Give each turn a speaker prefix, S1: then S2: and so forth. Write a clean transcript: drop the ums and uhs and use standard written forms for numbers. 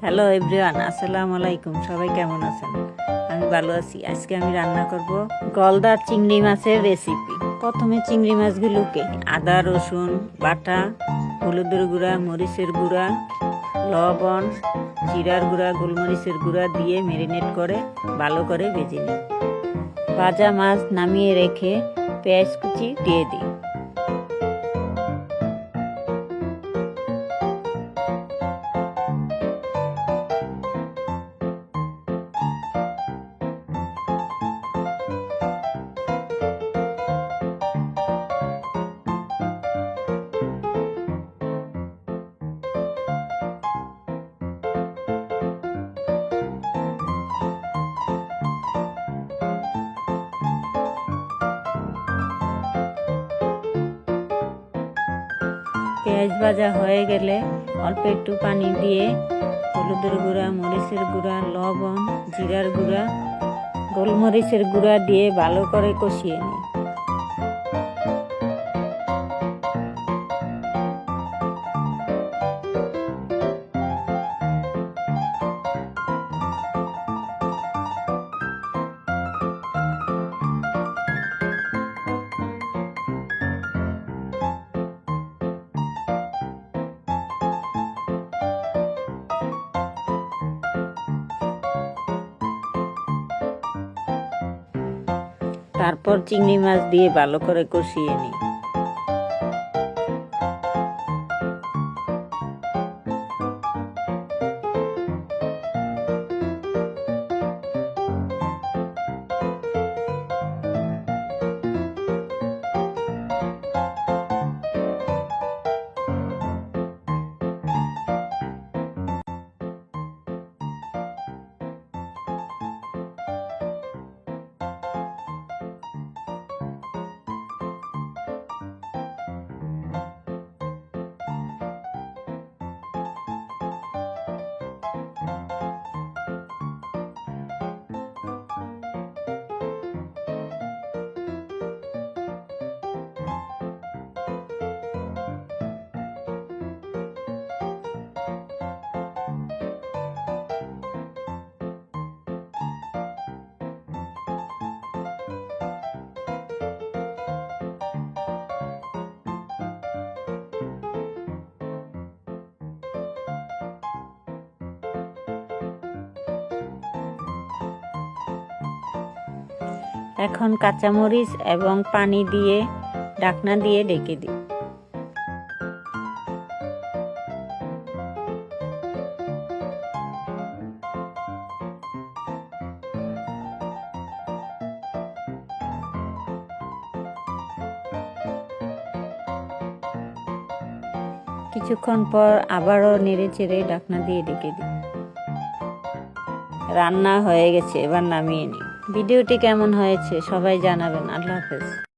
S1: Hello everyone, আসসালামু আলাইকুম। সবাই কেমন আছেন? আমি ভালো আছি। আজকে আমি রান্না করব গলদা চিংড়ি মাছের রেসিপি। প্রথমে চিংড়ি মাছগুলোকে আদা রসুন বাটা, হলুদের গুঁড়া, মরিচের গুঁড়া, লবণ, জিরার গুঁড়া, গোলমরিচের গুঁড়া দিয়ে ম্যারিনেট করে ভালো করে ভেজে নিই। ভাজা মাছ নামিয়ে রেখে পেঁয়াজ কুচি দিয়ে দিই। পেঁয়াজ ভাজা হয়ে গেলে অল্প একটু পানি দিয়ে হলুদের গুঁড়া, মরিচের গুঁড়া, লবণ, জিরার গুঁড়া, গোলমরিচের গুঁড়া দিয়ে ভালো করে কষিয়ে নিই। তারপর চিংড়ি মাছ দিয়ে ভালো করে কষিয়ে নিই। এখন কাঁচামরিচ এবং পানি দিয়ে ঢাকনা দিয়ে ঢেকে দিই। কিছুক্ষণ পর আবারও নেড়ে চেড়ে ঢাকনা দিয়ে ঢেকে দিই। রান্না হয়ে গেছে, এবার নামিয়ে নিই। ভিডিওটি কেমন হয়েছে সবাই জানাবেন। আল্লাহ হাফেজ।